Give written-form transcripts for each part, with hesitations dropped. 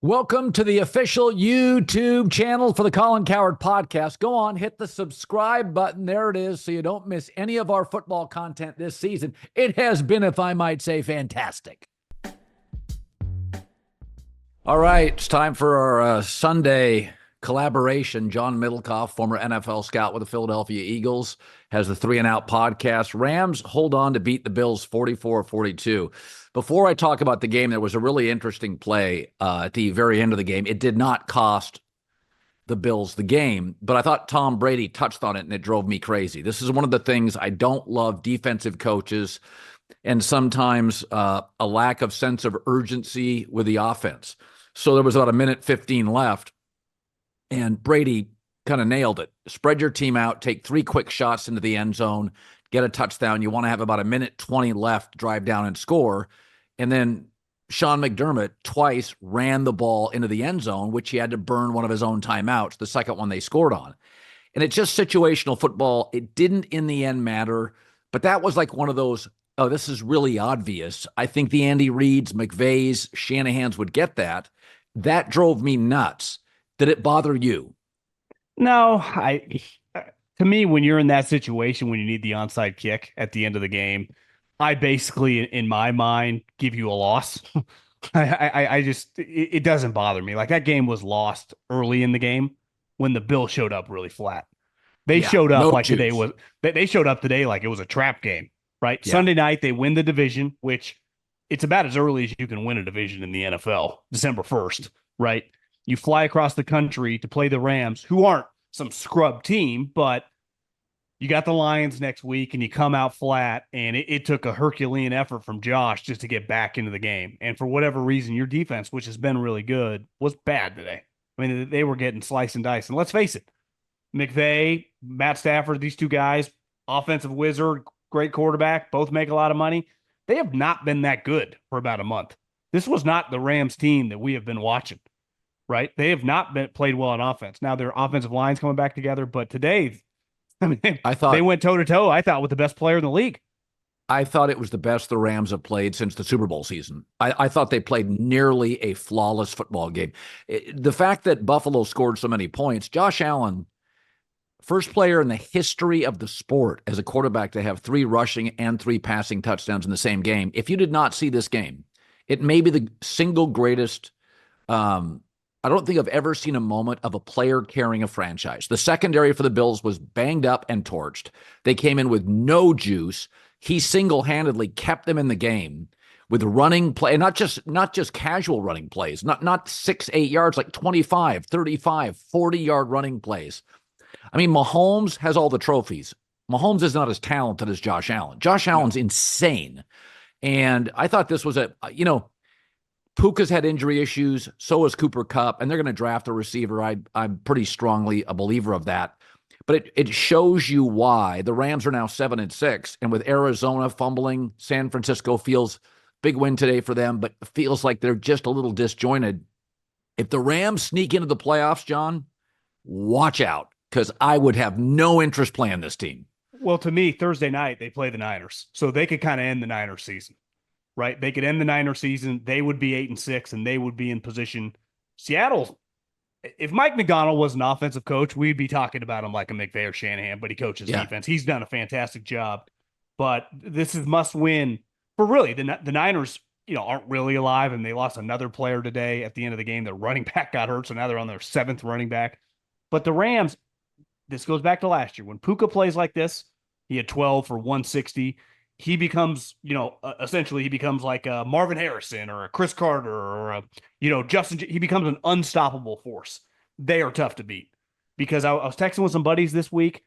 Welcome to the official YouTube channel for the Colin Cowherd podcast. Go on, hit the subscribe button. There it is, so you don't miss any of our football content this season. It has been, if I might say, fantastic. All right, it's time for our Sunday collaboration. John Middlekauff, former NFL scout with the Philadelphia Eagles, has the 3 and Out podcast. Rams hold on to beat the Bills 44-42. Before I talk about the game, there was a really interesting play at the very end of the game. It did not cost the Bills the game, but I thought Tom Brady touched on it, and it drove me crazy. This is one of the things I don't love defensive coaches and sometimes a lack of sense of urgency with the offense. So there was about a minute 15 left, and Brady kind of nailed it. Spread your team out, take 3 quick shots into the end zone, get a touchdown. You want to have about a minute 20 left, drive down and score. And then Sean McDermott twice ran the ball into the end zone, which he had to burn one of his own timeouts, the second one they scored on. And it's just situational football. It didn't in the end matter, but that was like one of those, oh, this is really obvious. I think the Andy Reids, McVays, Shanahans would get that. That drove me nuts. Did it bother you? No, to me, when you're in that situation, when you need the onside kick at the end of the game, I basically, in my mind, give you a loss. I just, it doesn't bother me. Like that game was lost early in the game when the Bills showed up really flat. They Yeah, showed up no like today juice. was, they showed up today like it was a trap game, right? Yeah. Sunday night, they win the division, which it's about as early as you can win a division in the NFL, December 1st, right? You fly across the country to play the Rams, who aren't some scrub team, but you got the Lions next week and you come out flat, and it took a Herculean effort from Josh just to get back into the game. And for whatever reason, your defense, which has been really good, was bad today. I mean, they were getting slice and dice. And let's face it, McVay, Matt Stafford, these two guys, offensive wizard, great quarterback, both make a lot of money. They have not been that good for about a month. This was not the Rams team that we have been watching, right? They have not played well on offense. Now their offensive line's coming back together, but today, I mean, I they thought went toe to toe, I thought, with the best player in the league. I thought it was the best the Rams have played since the Super Bowl season. I thought they played nearly a flawless football game. The fact that Buffalo scored so many points, Josh Allen, first player in the history of the sport as a quarterback to have 3 rushing and 3 passing touchdowns in the same game. If you did not see this game, it may be the single greatest. I don't think I've ever seen a moment of a player carrying a franchise. The secondary for the Bills was banged up and torched. They came in with no juice. He single-handedly kept them in the game with running play, not just casual running plays, not 6-8 yards, like 25, 35, 40-yard running plays. I mean, Mahomes has all the trophies. Mahomes is not as talented as Josh Allen. Josh Allen's insane. And I thought this was Puka's had injury issues, so has Cooper Kupp, and they're going to draft a receiver. I'm pretty strongly a believer of that. But it shows you why the Rams are now 7-6, and with Arizona fumbling, San Francisco feels big win today for them, but feels like they're just a little disjointed. If the Rams sneak into the playoffs, John, watch out, because I would have no interest playing this team. Well, to me, Thursday night, they play the Niners. So they could kind of end the Niners season, right? They could end the Niners season. They would be 8-6, and they would be in position. Seattle, if Mike McDonald was an offensive coach, we'd be talking about him like a McVay or Shanahan, but he coaches Yeah. defense. He's done a fantastic job. But this is must win for really the Niners, aren't really alive, and they lost another player today at the end of the game. Their running back got hurt, so now they're on their 7th running back. But the Rams, this goes back to last year. When Puka plays like this, he had 12 for 160. He becomes, essentially he becomes like a Marvin Harrison or a Chris Carter or Justin. He becomes an unstoppable force. They are tough to beat because I was texting with some buddies this week.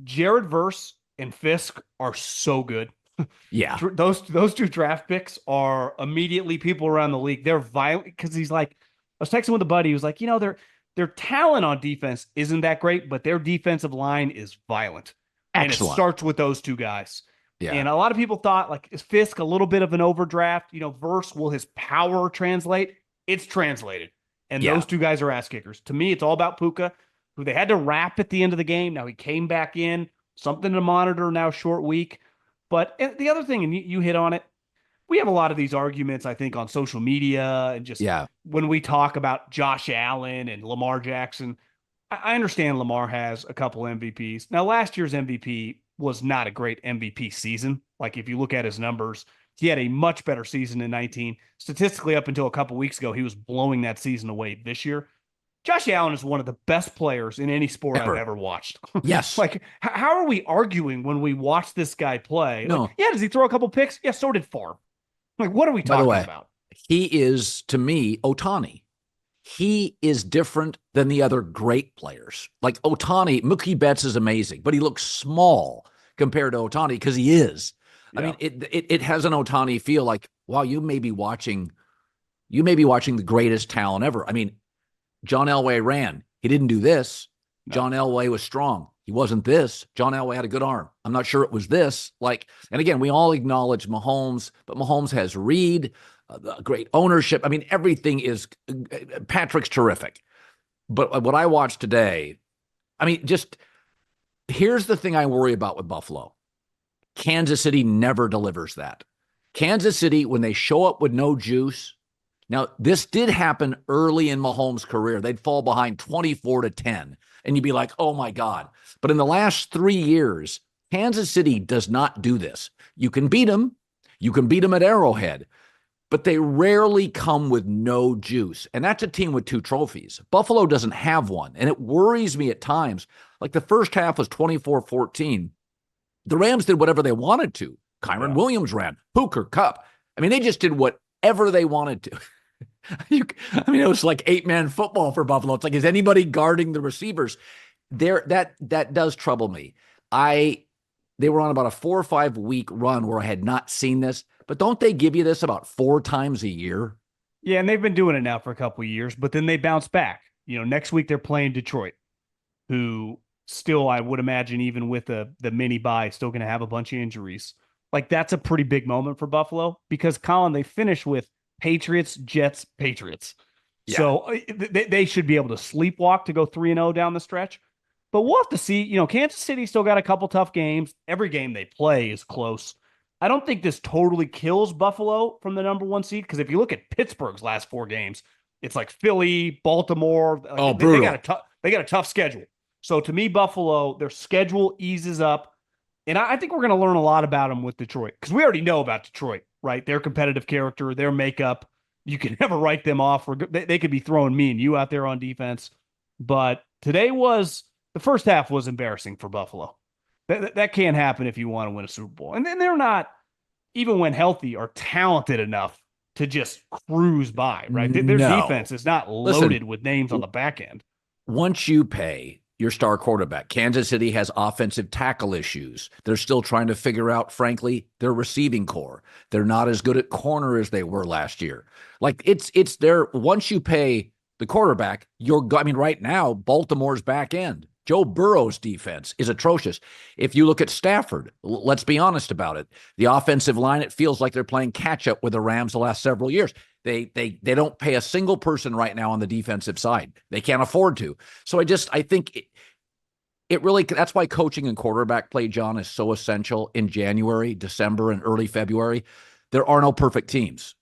Jared Verse and Fisk are so good. Yeah. Those 2 draft picks are immediately people around the league. They're violent because he's like, I was texting with a buddy. He was like, their talent on defense isn't that great, but their defensive line is violent. And it Excellent. starts with those 2 guys. Yeah. And a lot of people thought, like, is Fisk a little bit of an overdraft? Verse, will his power translate? It's translated. And Yeah. those 2 guys are ass kickers. To me, it's all about Puka, who they had to wrap at the end of the game. Now he came back in, something to monitor now, short week. But the other thing, and you hit on it, we have a lot of these arguments, I think, on social media and just Yeah. when we talk about Josh Allen and Lamar Jackson. I understand Lamar has a couple MVPs. Now, last year's MVP was not a great MVP season. Like, if you look at his numbers, he had a much better season in 19. Statistically, up until a couple weeks ago, he was blowing that season away this year. Josh Allen is one of the best players in any sport I've ever watched. Yes. Like, how are we arguing when we watch this guy play? No. Like, yeah, does he throw a couple picks? Yeah, so did Favre. Like, what are we By the talking way, about? he is, to me, Ohtani. He is different than the other great players. Like Ohtani, Mookie Betts is amazing, but he looks small compared to Ohtani because he is. I mean, it has an Ohtani feel like, wow, you may be watching the greatest talent ever. I mean, John Elway ran. He didn't do this. No. John Elway was strong. He wasn't this. John Elway had a good arm. I'm not sure it was this. Like, and again, we all acknowledge Mahomes, but Mahomes has Reed, great ownership. I mean, everything is Patrick's terrific. But what I watched today, I mean, just here's the thing I worry about with Buffalo. Kansas City never delivers that. Kansas City, when they show up with no juice. Now, this did happen early in Mahomes' career. They'd fall behind 24-10, and you'd be like, oh, my God. But in the last 3 years, Kansas City does not do this. You can beat them. You can beat them at Arrowhead, but they rarely come with no juice. And that's a team with 2 trophies. Buffalo doesn't have one, and it worries me at times. Like the first half was 24-14. The Rams did whatever they wanted to. Kyron Williams ran. Hooker, Cup. I mean, they just did whatever they wanted to. I mean, it was like 8-man football for Buffalo. It's like, is anybody guarding the receivers? That does trouble me. They were on about a 4 or 5 week run where I had not seen this, but don't they give you this about 4 times a year? Yeah, and they've been doing it now for a couple of years, but then they bounce back. You know, next week they're playing Detroit, who still, I would imagine, even with the mini bye, still going to have a bunch of injuries. Like, that's a pretty big moment for Buffalo because, Colin, they finish with Patriots, Jets, Patriots. Yeah. So they should be able to sleepwalk to go 3-0 down the stretch. But we'll have to see. You know, Kansas City still got a couple tough games. Every game they play is close. I don't think this totally kills Buffalo from the number 1 seed because if you look at Pittsburgh's last 4 games, it's like Philly, Baltimore. Like they got a tough schedule. So to me, Buffalo, their schedule eases up. And I think we're going to learn a lot about them with Detroit because we already know about Detroit, right? Their competitive character, their makeup. You can never write them off. They could be throwing me and you out there on defense. But today the first half was embarrassing for Buffalo. That can't happen if you want to win a Super Bowl. And then they're not, even when healthy, are talented enough to just cruise by, right? Their defense is not loaded with names on the back end. Once you pay your star quarterback, Kansas City has offensive tackle issues. They're still trying to figure out, frankly, their receiving core. They're not as good at corner as they were last year. Like it's there. Once you pay the quarterback, right now, Baltimore's back end. Joe Burrow's defense is atrocious. If you look at Stafford, let's be honest about it. The offensive line, it feels like they're playing catch up with the Rams the last several years. They don't pay a single person right now on the defensive side. They can't afford to. So I think it really, that's why coaching and quarterback play, John, is so essential in January, December, and early February. There are no perfect teams.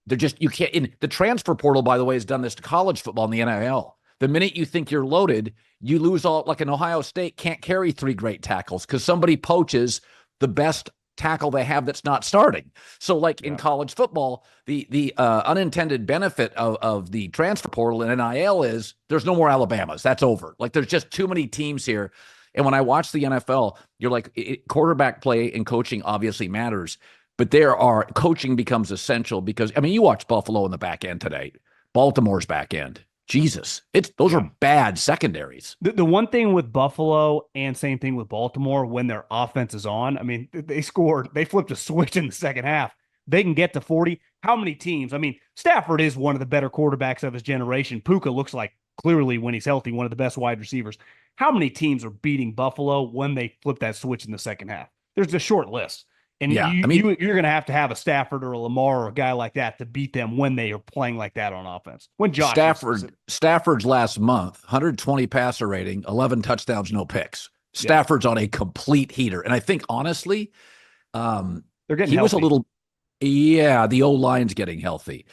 They're just, you can't, the transfer portal, by the way, has done this to college football in the NIL. The minute you think you're loaded, you lose all, like an Ohio State can't carry 3 great tackles because somebody poaches the best tackle they have that's not starting. So like in college football, the unintended benefit of the transfer portal and NIL is there's no more Alabamas. That's over. Like there's just too many teams here. And when I watch the NFL, you're like, quarterback play and coaching obviously matters, but coaching becomes essential because, I mean, you watch Buffalo in the back end today, Baltimore's back end. Jesus, those are bad secondaries. The one thing with Buffalo and same thing with Baltimore, when their offense is on, I mean, they flipped a switch in the second half. They can get to 40. How many teams? I mean, Stafford is one of the better quarterbacks of his generation. Puka looks like clearly when he's healthy, one of the best wide receivers. How many teams are beating Buffalo when they flip that switch in the second half? There's a short list. And you're going to have a Stafford or a Lamar or a guy like that to beat them when they are playing like that on offense. When Stafford's last month, 120 passer rating, 11 touchdowns, no picks. Stafford's on a complete heater. And I think, honestly, they're getting he healthy. Yeah, the O line's getting healthy.